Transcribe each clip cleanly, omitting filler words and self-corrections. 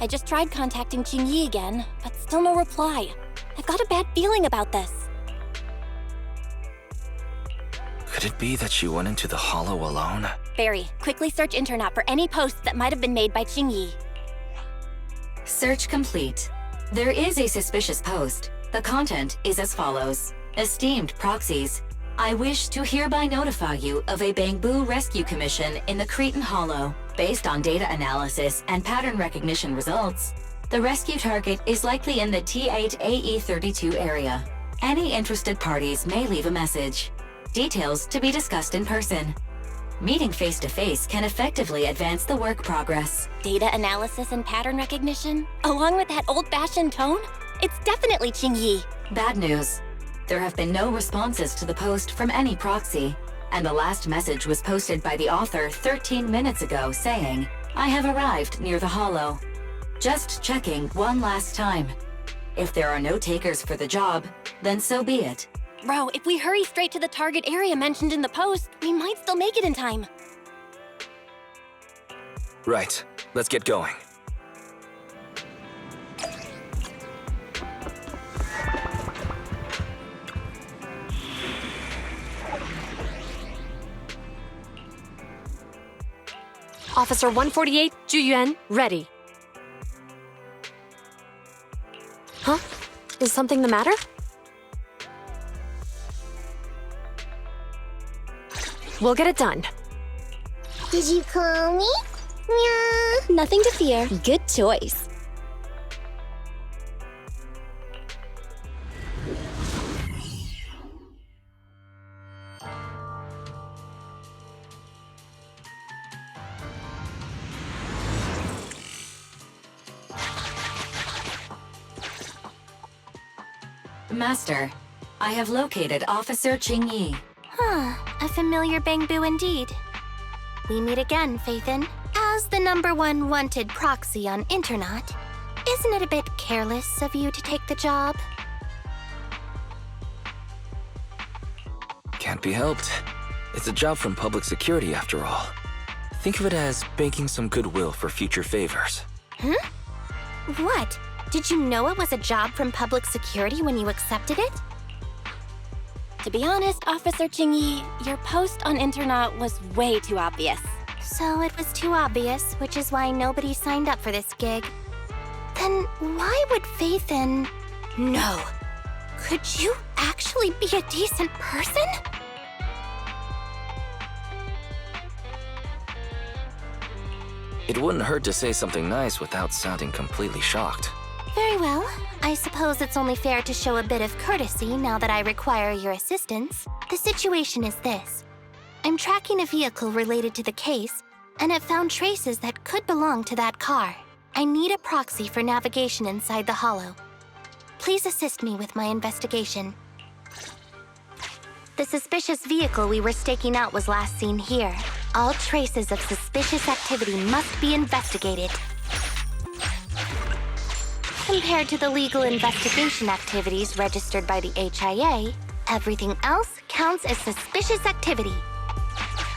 I just tried contacting Qingyi again, but still no reply. I've got a bad feeling about this. Could it be that she went into the hollow alone? Barry, quickly search internet for any posts that might have been made by Qingyi. Search complete. There is a suspicious post. The content is as follows. Esteemed proxies, I wish to hereby notify you of a Bangboo rescue commission in the Cretan Hollow. Based on data analysis and pattern recognition results, the rescue target is likely in the T8AE32 area. Any interested parties may leave a message. Details to be discussed in person. Meeting face-to-face can effectively advance the work progress. Data analysis and pattern recognition? Along with that old-fashioned tone? It's definitely Qingyi. Bad news. There have been no responses to the post from any proxy, and the last message was posted by the author 13 minutes ago saying, I have arrived near the hollow. Just checking one last time. If there are no takers for the job, then so be it. Bro, if we hurry straight to the target area mentioned in the post, we might still make it in time. Right. Let's get going. Officer 148, Juyuan, ready. Huh? Is something the matter? We'll get it done. Did you call me? Meow. Nothing to fear. Good choice. Master, I have located Officer Qingyi. A familiar Bangboo indeed. We meet again, Faithin. As the #1 wanted proxy on internet, isn't it a bit careless of you to take the job? Can't be helped. It's a job from public security after all. Think of it as banking some goodwill for future favors. Huh? What? Did you know it was a job from public security when you accepted it? To be honest, Officer Qingyi, your post on internet was way too obvious. So it was too obvious, which is why nobody signed up for this gig. Then why would Faithin... No. Could you actually be a decent person? It wouldn't hurt to say something nice without sounding completely shocked. Very well. I suppose it's only fair to show a bit of courtesy now that I require your assistance. The situation is this. I'm tracking a vehicle related to the case, and have found traces that could belong to that car. I need a proxy for navigation inside the hollow. Please assist me with my investigation. The suspicious vehicle we were staking out was last seen here. All traces of suspicious activity must be investigated. Compared to the legal investigation activities registered by the HIA, everything else counts as suspicious activity.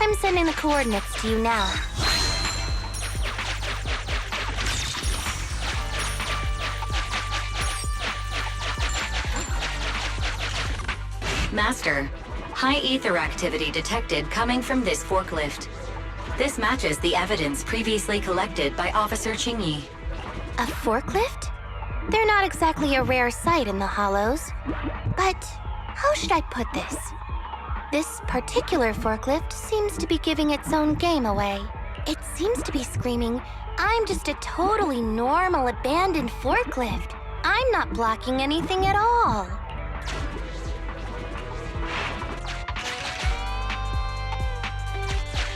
I'm sending the coordinates to you now. Master, high ether activity detected coming from this forklift. This matches the evidence previously collected by Officer Qingyi. A forklift? They're not exactly a rare sight in the Hollows. But how should I put this? This particular forklift seems to be giving its own game away. It seems to be screaming, I'm just a totally normal abandoned forklift. I'm not blocking anything at all.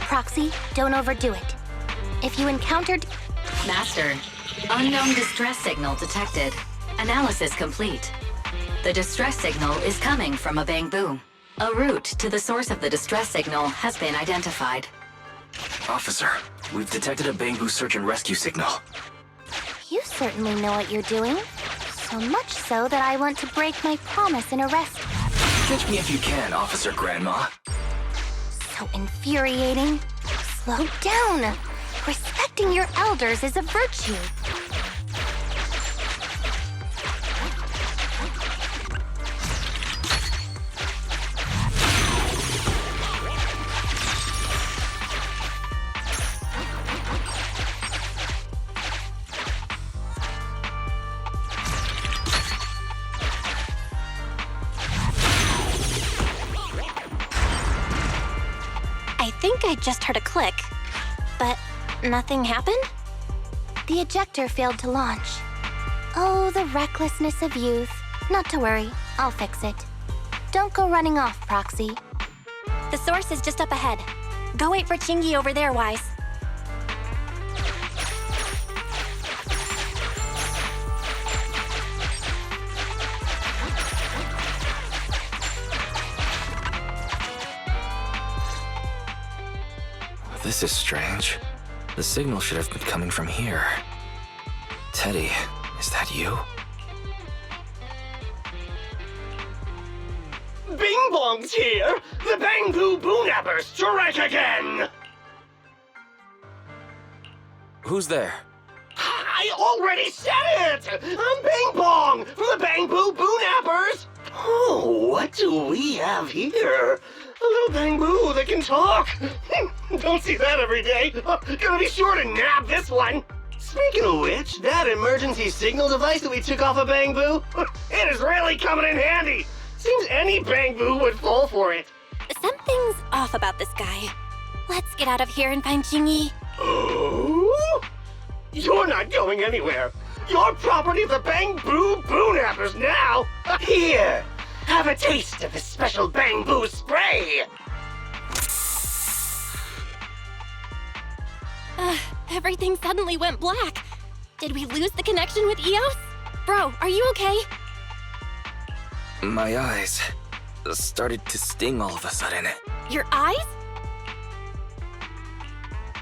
Proxy, don't overdo it. If you encountered... Master, unknown distress signal detected. Analysis complete. The distress signal is coming from a Bangboo. A route to the source of the distress signal has been identified. Officer, we've detected a Bangboo search and rescue signal. You certainly know what you're doing. So much so that I want to break my promise and arrest you. Catch me if you can, Officer Grandma. So infuriating. Slow down. Respecting your elders is a virtue. think I just heard a click. But nothing happened? The ejector failed to launch. Oh, the recklessness of youth. Not to worry, I'll fix it. Don't go running off, Proxy. The source is just up ahead. Go wait for Qingyi over there, Wise. This is strange. The signal should have been coming from here. Teddy, is that you? Bing Bong's here! The Bangboo Boonappers strike again! Who's there? I already said it! I'm Bing Bong from the Bangboo Boonappers! Oh, what do we have here? A little Bangboo that can talk! Don't see that every day. Gonna be sure to nab this one! Speaking of which, that emergency signal device that we took off of Bangboo, it is really coming in handy! Seems any Bangboo would fall for it. Something's off about this guy. Let's get out of here and find Qingyi. Oh? You're not going anywhere. You're property of the Bangboo Boonappers now. Here, have a taste of this special Bangboo spray. Everything suddenly went black. Did we lose the connection with Eos? Bro, are you okay? My eyes started to sting all of a sudden. Your eyes?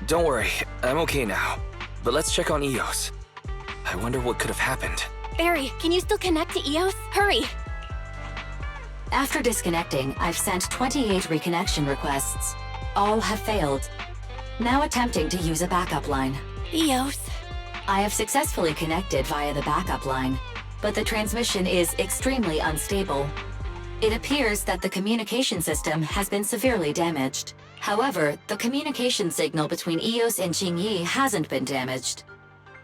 Don't worry, I'm okay now. But let's check on Eos. I wonder what could have happened. Barry, can you still connect to Eos? Hurry! After disconnecting, I've sent 28 reconnection requests. All have failed. Now attempting to use a backup line. Eos. I have successfully connected via the backup line, but the transmission is extremely unstable. It appears that the communication system has been severely damaged. However, the communication signal between Eos and Qingyi hasn't been damaged.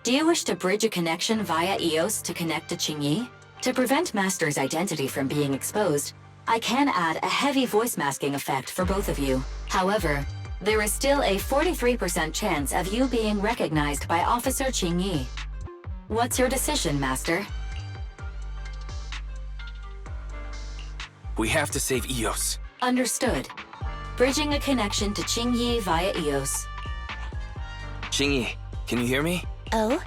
Do you wish to bridge a connection via Eos to connect to Qingyi? To prevent Master's identity from being exposed, I can add a heavy voice masking effect for both of you. However, there is still a 43% chance of you being recognized by Officer Qingyi. What's your decision, Master? We have to save Eos. Understood. Bridging a connection to Qingyi via Eos. Qingyi, can you hear me? Oh?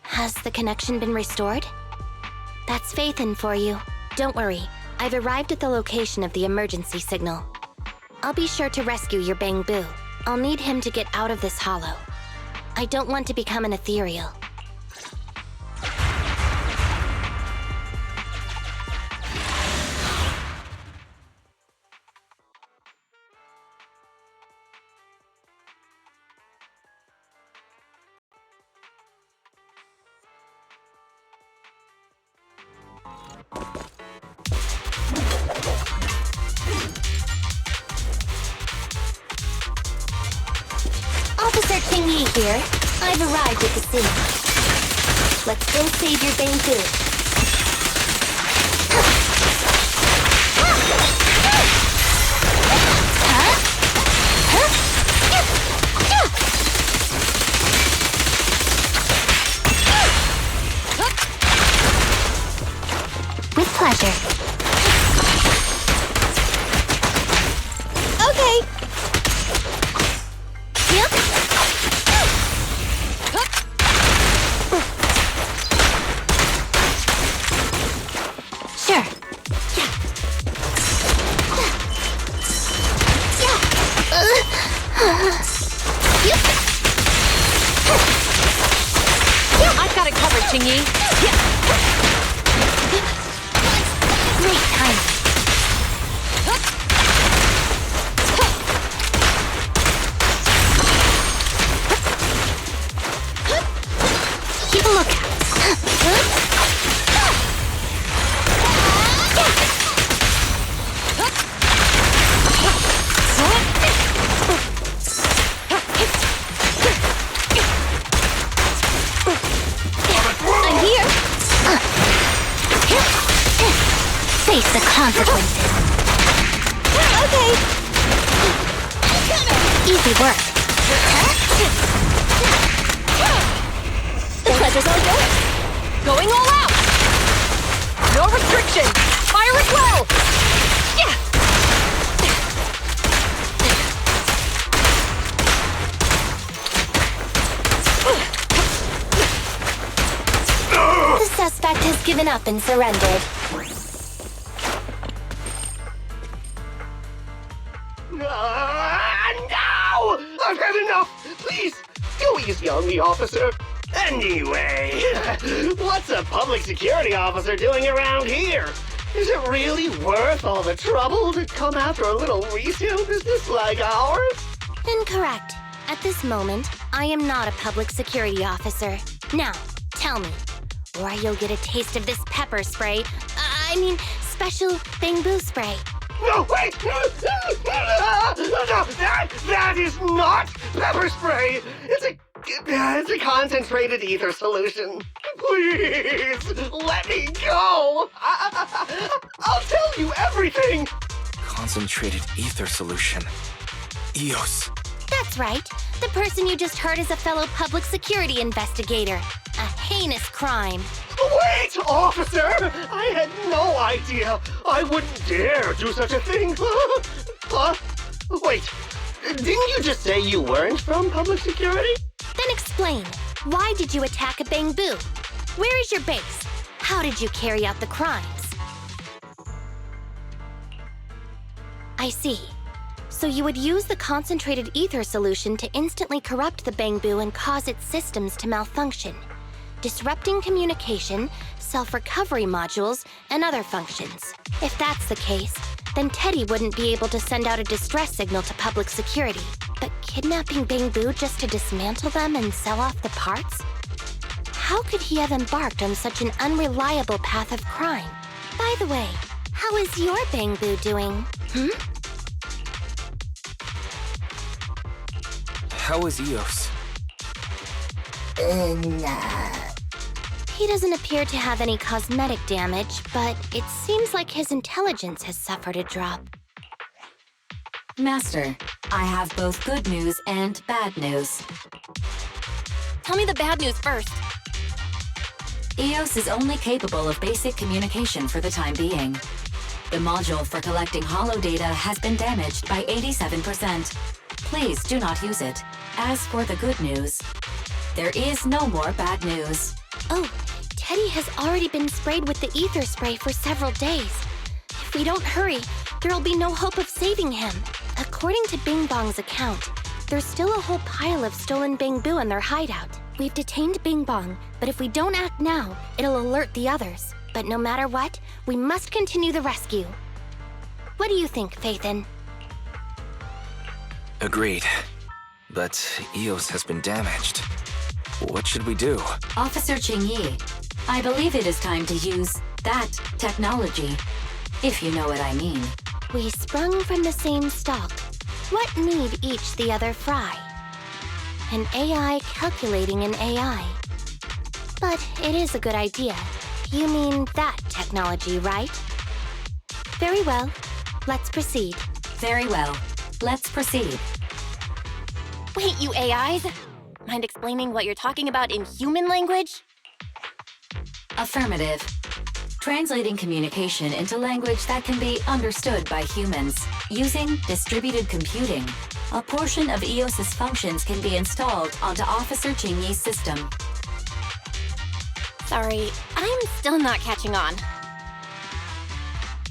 Has the connection been restored? That's Faithin for you. Don't worry, I've arrived at the location of the emergency signal. I'll be sure to rescue your Bangboo. I'll need him to get out of this hollow. I don't want to become an ethereal. Officer Qingyi here. I've arrived at the scene. Let's go save your Bangboo. With pleasure. Okay. Sure. I've got it covered, Qingyi. Great time. Keep a lookout. I'm here. Face the consequences. Okay. I'm coming. Easy work. The pleasure's all yours. Going all out. No restriction. Fire at will. Yeah. The suspect has given up and surrendered. No! I've had enough! Please, go easy on me, officer. Anyway, what's a public security officer doing around here? Is it really worth all the trouble to come after a little resale business like ours? Incorrect. At this moment, I am not a public security officer. Now, tell me, or you'll get a taste of this pepper spray. Special Bangboo spray. No, wait! That is not pepper spray! It's a concentrated ether solution. Please, let me go! I'll tell you everything! Concentrated ether solution. EOS. That's right. The person you just heard is a fellow public security investigator. A heinous crime. Wait, officer! I had no idea. I wouldn't dare do such a thing. Wait, didn't you just say you weren't from public security? Then explain. Why did you attack a Bangboo? Where is your base? How did you carry out the crimes? I see. So you would use the concentrated ether solution to instantly corrupt the Bangboo and cause its systems to malfunction, disrupting communication, self-recovery modules, and other functions. If that's the case, then Teddy wouldn't be able to send out a distress signal to public security. But kidnapping Bangboo just to dismantle them and sell off the parts? How could he have embarked on such an unreliable path of crime? By the way, how is your Bangboo doing? How is EOS? He doesn't appear to have any cosmetic damage, but it seems like his intelligence has suffered a drop. Master, I have both good news and bad news. Tell me the bad news first. EOS is only capable of basic communication for the time being. The module for collecting holo data has been damaged by 87%. Please do not use it. As for the good news, there is no more bad news. Oh, Teddy has already been sprayed with the ether spray for several days. If we don't hurry, there'll be no hope of saving him. According to Bing Bong's account, there's still a whole pile of stolen Bangboo in their hideout. We've detained Bing Bong, but if we don't act now, it'll alert the others. But no matter what, we must continue the rescue. What do you think, Faithin? Agreed. But EOS has been damaged. What should we do? Officer Qingyi, I believe it is time to use that technology, if you know what I mean. We sprung from the same stalk. What need each the other fry? An AI calculating an AI. But it is a good idea. You mean that technology, right? Very well. Let's proceed. Very well. Let's proceed. Wait, you AIs! Mind explaining what you're talking about in human language? Affirmative. Translating communication into language that can be understood by humans. Using distributed computing, a portion of EOS's functions can be installed onto Officer Qingyi's system. Sorry, I'm still not catching on.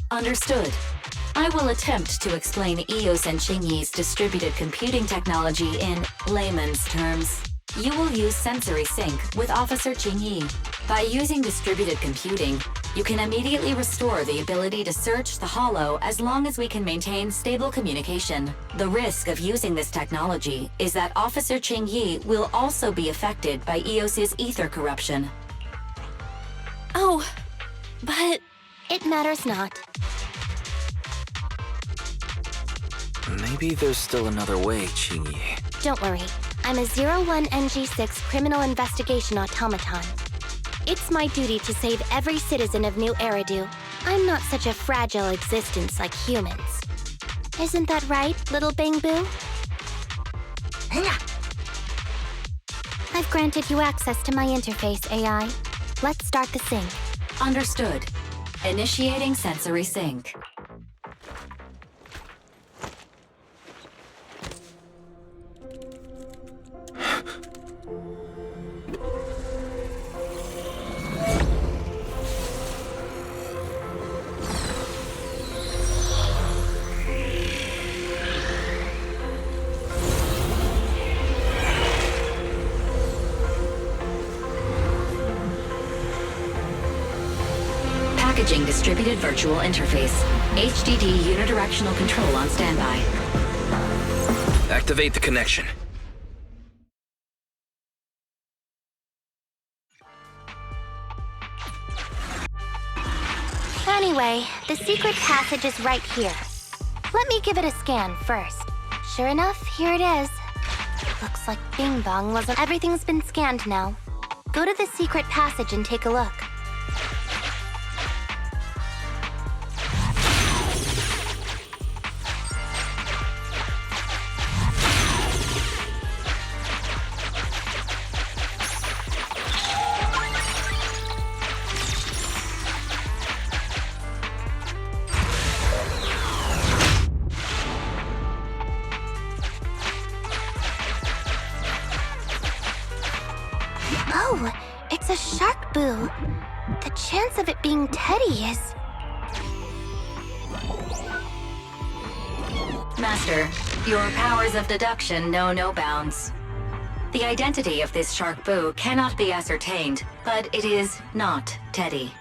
Understood. I will attempt to explain EOS and Qingyi's distributed computing technology in layman's terms. You will use sensory sync with Officer Qingyi. By using distributed computing, you can immediately restore the ability to search the holo as long as we can maintain stable communication. The risk of using this technology is that Officer Qingyi will also be affected by EOS's ether corruption. Oh, but It matters not. Maybe there's still another way, Qingyi. Don't worry. I'm a 01NG6 criminal investigation automaton. It's my duty to save every citizen of New Eridu. I'm not such a fragile existence like humans. Isn't that right, little Bangboo? I've granted you access to my interface, AI. Let's start the sync. Understood. Initiating sensory sync. Packaging distributed virtual interface. HDD unidirectional control on standby. Activate the connection. Anyway, the secret passage is right here. Let me give it a scan first. Sure enough, here it is. Looks like Bing Bong wasn't. Everything's been scanned now. Go to the secret passage and take a look. Oh, it's a shark boo. The chance of it being Teddy is... Master, your powers of deduction know no bounds. The identity of this shark boo cannot be ascertained, but it is not Teddy.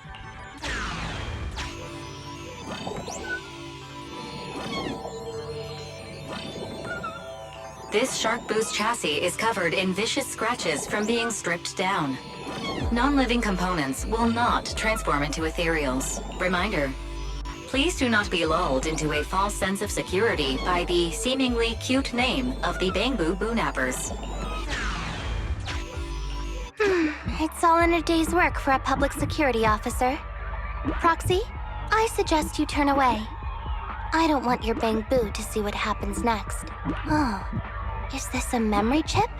This shark boo's chassis is covered in vicious scratches from being stripped down. Non-living components will not transform into ethereals. Reminder, please do not be lulled into a false sense of security by the seemingly cute name of the Bangboo Boonappers. It's all in a day's work for a public security officer. Proxy, I suggest you turn away. I don't want your Bangboo to see what happens next. Oh, is this a memory chip?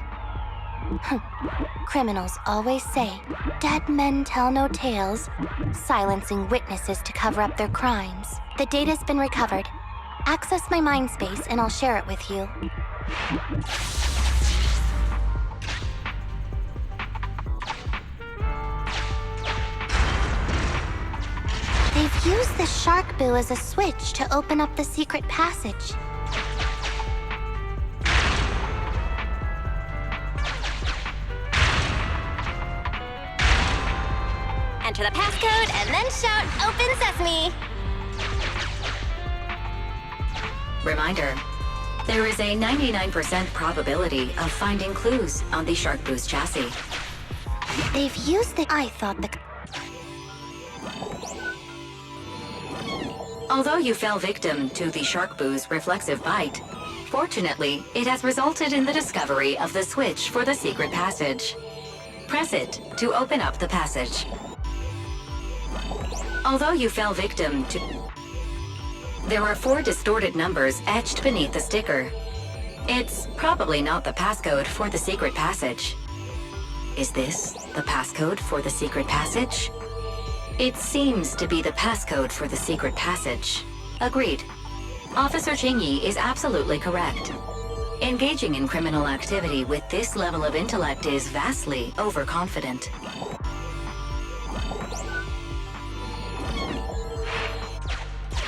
Criminals always say, dead men tell no tales, silencing witnesses to cover up their crimes. The data's been recovered. Access my mind space and I'll share it with you. They've used the shark boo as a switch to open up the secret passage. Enter the passcode and then shout, "Open Sesame!" Reminder, there is a 99% probability of finding clues on the shark boo's chassis. They've used the... I thought the... Although you fell victim to the shark boo's reflexive bite, fortunately, it has resulted in the discovery of the switch for the secret passage. Press it to open up the passage. Although you fell victim to... There are 4 distorted numbers etched beneath the sticker. It's probably not the passcode for the secret passage. Is this the passcode for the secret passage? It seems to be the passcode for the secret passage. Agreed. Officer Qingyi is absolutely correct. Engaging in criminal activity with this level of intellect is vastly overconfident.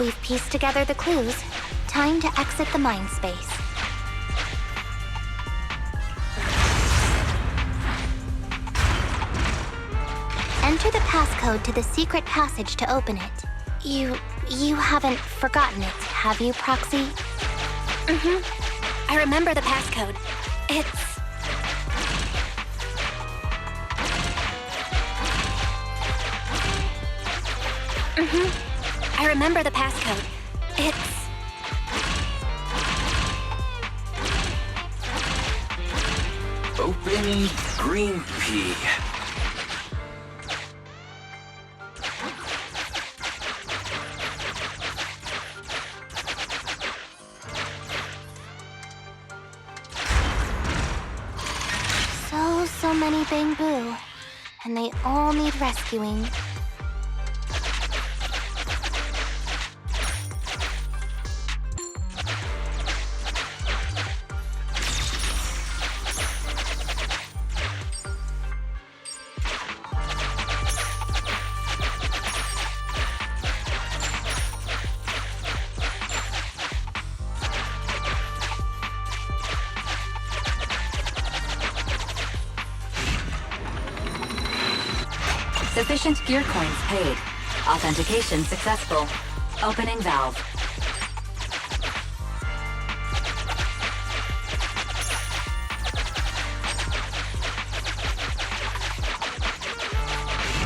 We've pieced together the clues. Time to exit the mind space. Enter the passcode to the secret passage to open it. You haven't forgotten it, have you, Proxy? I remember the passcode. It's... I remember the passcode. It's... Open green pea. so many Bangboo, and they all need rescuing. Sufficient gear coins paid. Authentication successful. Opening valve.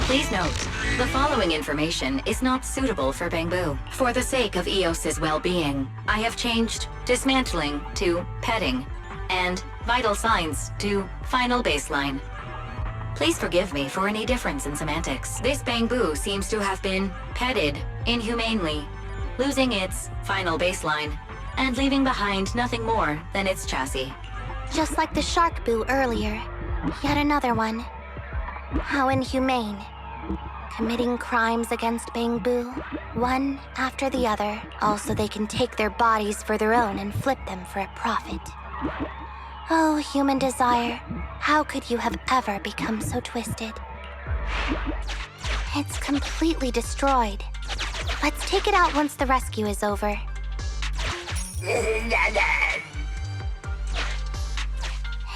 Please note, the following information is not suitable for Bangboo. For the sake of EOS's well-being, I have changed dismantling to petting, and vital signs to final baseline. Please forgive me for any difference in semantics. This Bangboo seems to have been petted inhumanely, losing its final baseline, and leaving behind nothing more than its chassis. Just like the shark boo earlier. Yet another one. How inhumane. Committing crimes against Bangboo, one after the other. Also, they can take their bodies for their own and flip them for a profit. Oh, human desire, how could you have ever become so twisted? It's completely destroyed. Let's take it out once the rescue is over.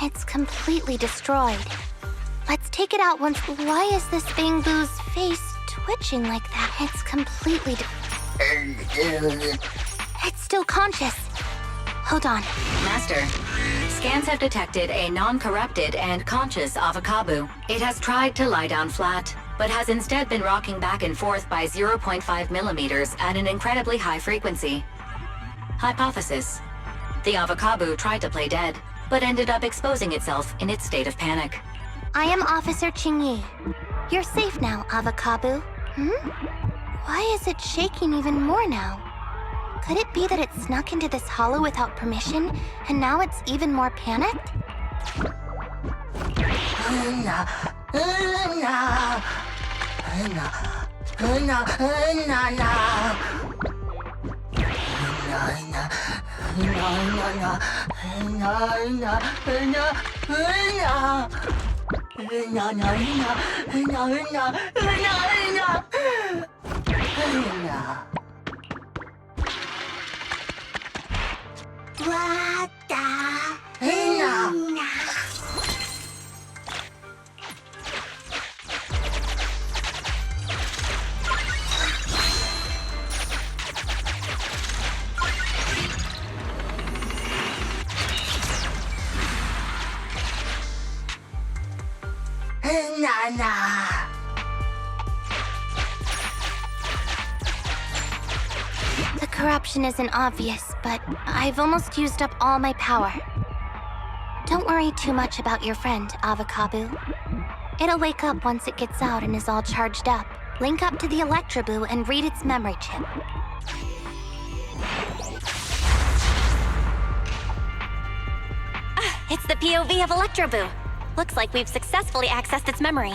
It's completely destroyed. Let's take it out once... Why is this Bangboo's face twitching like that? It's completely... It's still conscious. Hold on. Master, scans have detected a non-corrupted and conscious Avocabo. It has tried to lie down flat, but has instead been rocking back and forth by 0.5 millimeters at an incredibly high frequency. Hypothesis: the Avocabo tried to play dead, but ended up exposing itself in its state of panic. I am Officer Qingyi. You're safe now, Avocabo. Why is it shaking even more now? Could it be that it snuck into this hollow without permission, and now it's even more panicked? The corruption isn't obvious, but I've almost used up all my power. Don't worry too much about your friend, Avocabo. It'll wake up once it gets out and is all charged up. Link up to the Electroboo and read its memory chip. It's the POV of Electroboo. Looks like we've successfully accessed its memory.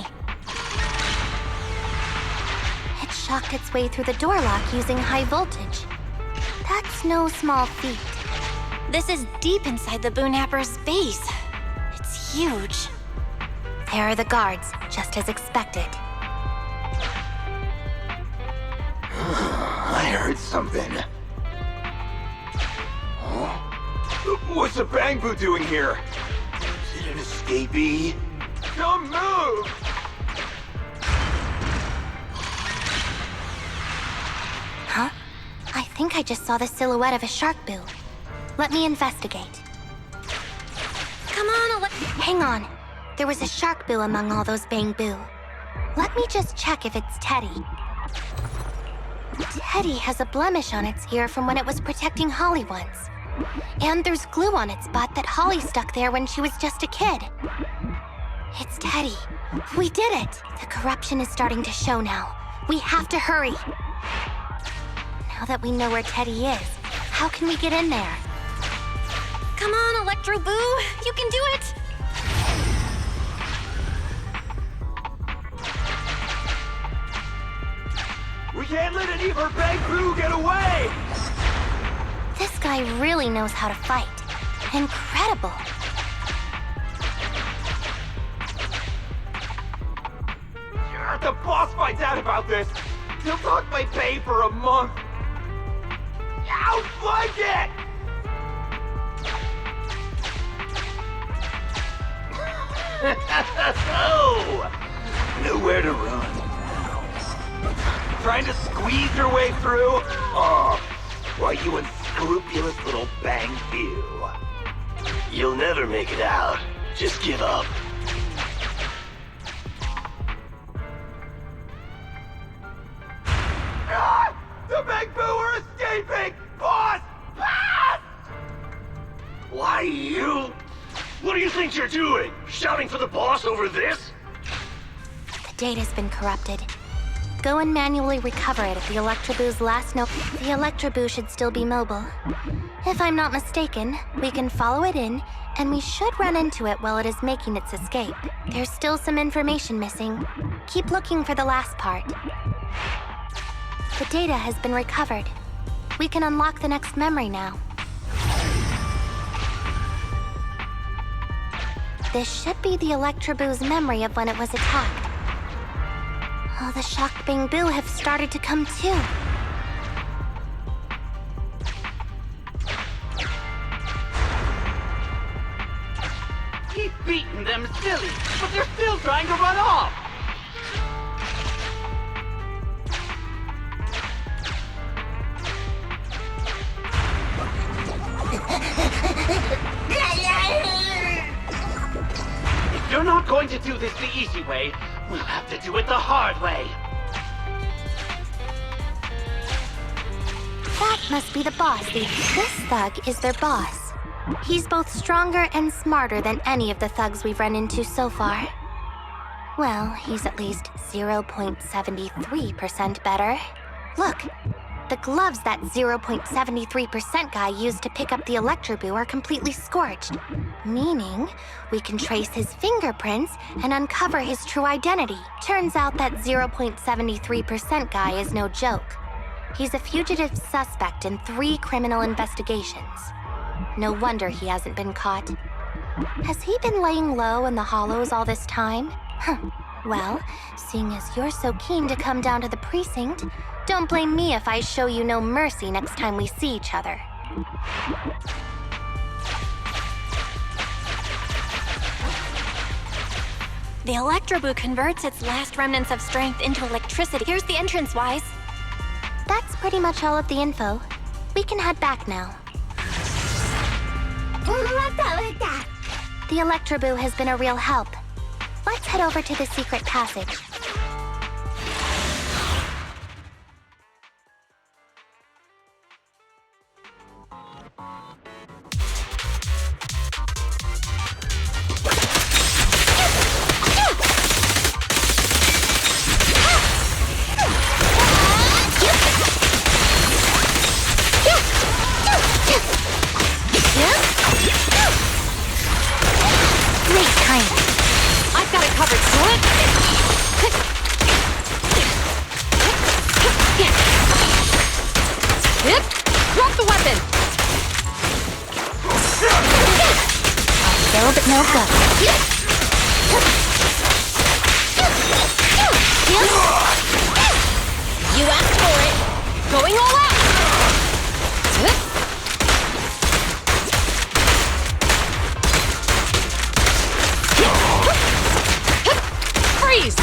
It shocked its way through the door lock using high voltage. That's no small feat. This is deep inside the Boonapper's base. It's huge. There are the guards, just as expected. I heard something. Huh? What's a Bangboo doing here? Is it an escapee? Don't move! Huh? I think I just saw the silhouette of a shark boo. Let me investigate. Come on, Hang on. There was a shark boo among all those Bangboo. Let me just check if it's Teddy. Teddy has a blemish on its ear from when it was protecting Holly once. And there's glue on its butt that Holly stuck there when she was just a kid. It's Teddy. We did it! The corruption is starting to show now. We have to hurry. Now that we know where Teddy is, how can we get in there? Come on, Electroboo! You can do it! We can't let any of our Bangboo get away! This guy really knows how to fight. Incredible. If the boss finds out about this, he'll talk my pay for a month. I'll like it! Oh! Nowhere to run now. Trying to squeeze your way through? Oh, why, you unscrupulous little Bangboo. You'll never make it out. Just give up. Ah! The Bangboo are escaping! Boss! Ah! Why, you... What do you think you're doing? Shouting for the boss over this? The data's been corrupted. Go and manually recover it at the Electroboo's last note. The Electroboo should still be mobile. If I'm not mistaken, we can follow it in, and we should run into it while it is making its escape. There's still some information missing. Keep looking for the last part. The data has been recovered. We can unlock the next memory now. This should be the Electroboo's memory of when it was attacked. Oh, the shocked Bangboo have started to come too. He's beaten them silly, but they're still trying to run off! If you're not going to do this the easy way, we'll have to do it the hard way. That must be the boss. This thug is their boss. He's both stronger and smarter than any of the thugs we've run into so far. Well, he's at least 0.73% better. Look, the gloves that 0.73% guy used to pick up the Electroboo are completely scorched, meaning we can trace his fingerprints and uncover his true identity. Turns out that 0.73% guy is no joke. He's a fugitive suspect in 3 criminal investigations. No wonder he hasn't been caught. Has he been laying low in the hollows all this time? Huh. Well, seeing as you're so keen to come down to the precinct, don't blame me if I show you no mercy next time we see each other. The Electroboo converts its last remnants of strength into electricity. Here's the entrance, Wise. That's pretty much all of the info. We can head back now. The Electroboo has been a real help. Let's head over to the secret passage. Great timing. I've got it covered, Slit! Drop the weapon! Still, but no go. You asked for it. Going all out! Freeze!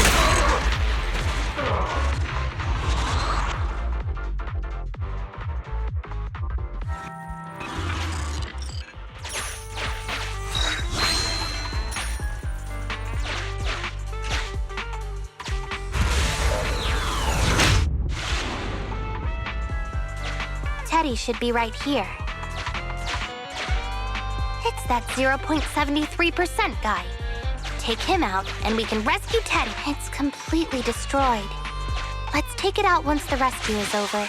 Teddy should be right here. It's that 0.73% guy. Take him out, and we can rescue Teddy. It's completely destroyed. Let's take it out once the rescue is over.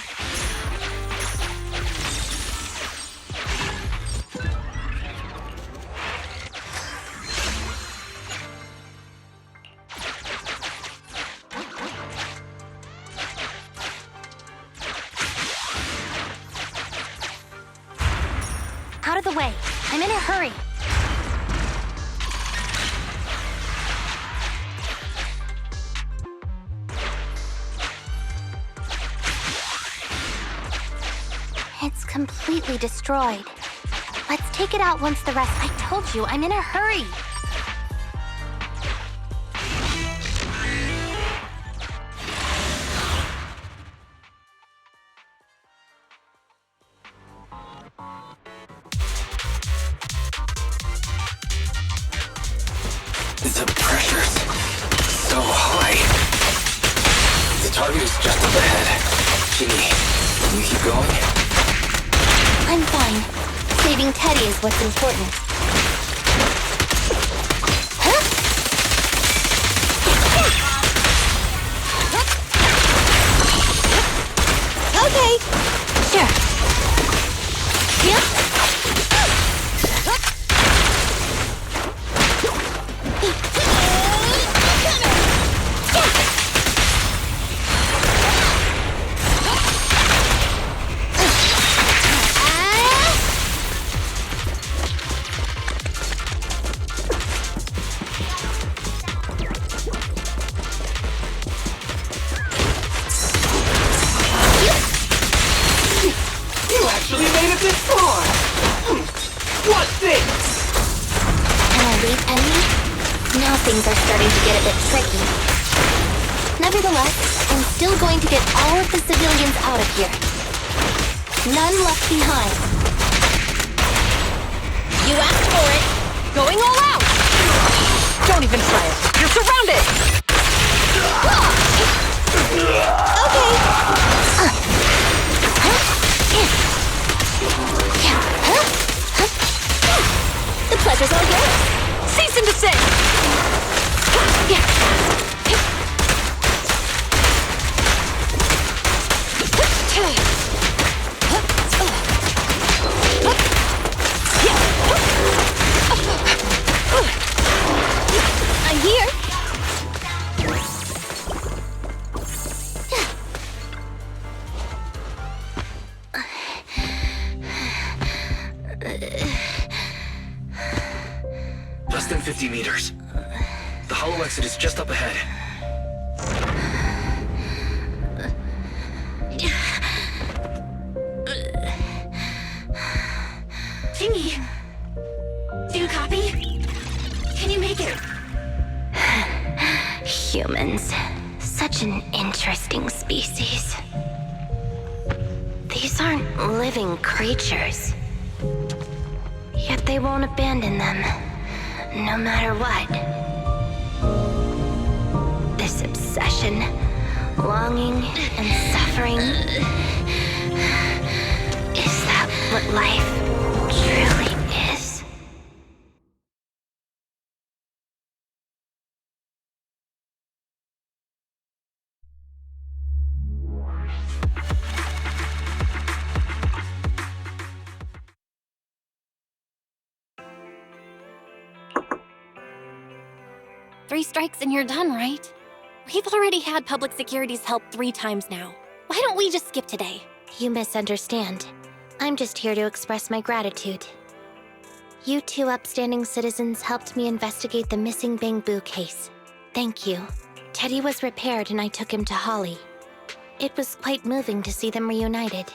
Out of the way. I'm in a hurry. It's completely destroyed. Let's take it out once the rest... I told you, I'm in a hurry. The pressure's so high. The target is just up ahead. Qingyi, can you keep going? I'm fine. Saving Teddy is what's important. Huh? Okay. Sure. Yeah. Things are starting to get a bit tricky. Nevertheless, I'm still going to get all of the civilians out of here. None left behind. You asked for it. Going all out. Don't even try it. You're surrounded. The pleasure's all yours. Cease and desist. I'm here. Less than 50 meters. The hollow exit is just up ahead. Qingyi, do you copy? Can you make it? Humans. Such an interesting species. These aren't living creatures. Yet they won't abandon them, no matter what. This obsession, longing, and suffering. Is that what life truly is? Three strikes and you're done, right? We've already had public security's help 3 times now. Why don't we just skip today? You misunderstand. I'm just here to express my gratitude. You 2 upstanding citizens helped me investigate the missing Bangboo case. Thank you. Teddy was repaired and I took him to Holly. It was quite moving to see them reunited.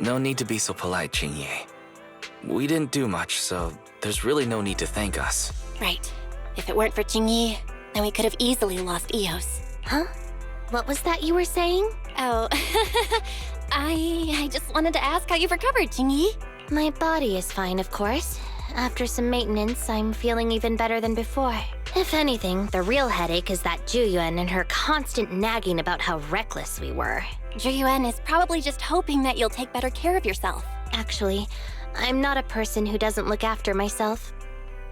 No need to be so polite, Qingyi. We didn't do much, so there's really no need to thank us. Right. If it weren't for Qingyi, then we could have easily lost Eos. Huh? What was that you were saying? Oh, I just wanted to ask how you've recovered, Qingyi. My body is fine, of course. After some maintenance, I'm feeling even better than before. If anything, the real headache is that Juyuan and her constant nagging about how reckless we were. Juyuan is probably just hoping that you'll take better care of yourself. Actually, I'm not a person who doesn't look after myself.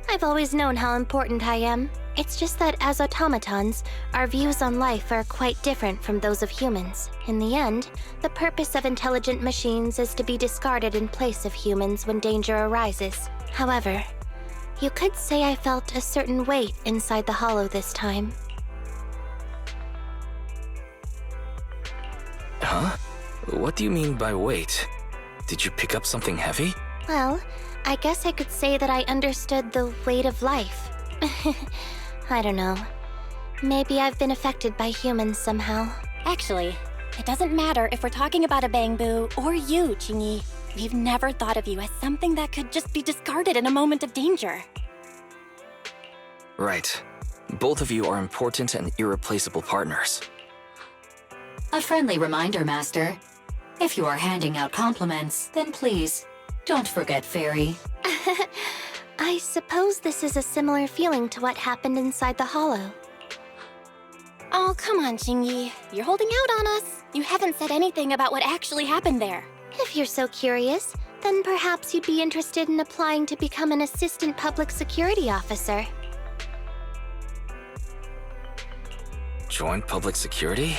I've always known how important I am. It's just that as automatons, our views on life are quite different from those of humans. In the end, the purpose of intelligent machines is to be discarded in place of humans when danger arises. However, you could say I felt a certain weight inside the hollow this time. Huh? What do you mean by weight? Did you pick up something heavy? Well, I guess I could say that I understood the weight of life. I don't know. Maybe I've been affected by humans somehow. Actually, it doesn't matter if we're talking about a Bangboo or you, Qingyi. We've never thought of you as something that could just be discarded in a moment of danger. Right. Both of you are important and irreplaceable partners. A friendly reminder, Master. If you are handing out compliments, then please, don't forget Fairy. I suppose this is a similar feeling to what happened inside the hollow. Oh, come on, Qingyi. You're holding out on us. You haven't said anything about what actually happened there. If you're so curious, then perhaps you'd be interested in applying to become an assistant public security officer. Join public security?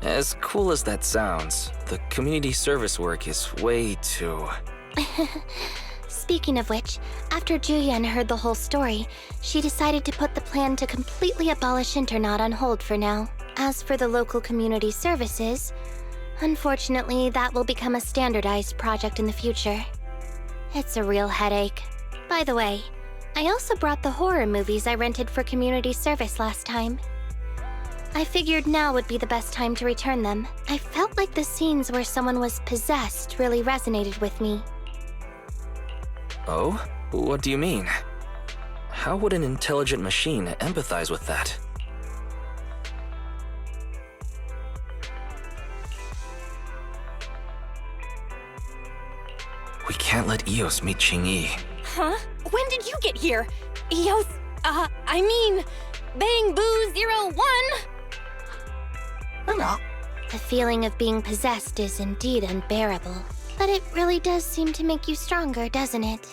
As cool as that sounds, the community service work is way too... Speaking of which, after Juyen heard the whole story, she decided to put the plan to completely abolish Internat on hold for now. As for the local community services, unfortunately, that will become a standardized project in the future. It's a real headache. By the way, I also brought the horror movies I rented for community service last time. I figured now would be the best time to return them. I felt like the scenes where someone was possessed really resonated with me. Oh? What do you mean? How would an intelligent machine empathize with that? We can't let Eos meet Qingyi. Huh? When did you get here? Eos, I mean, Bangboo 01! The feeling of being possessed is indeed unbearable. But it really does seem to make you stronger, doesn't it?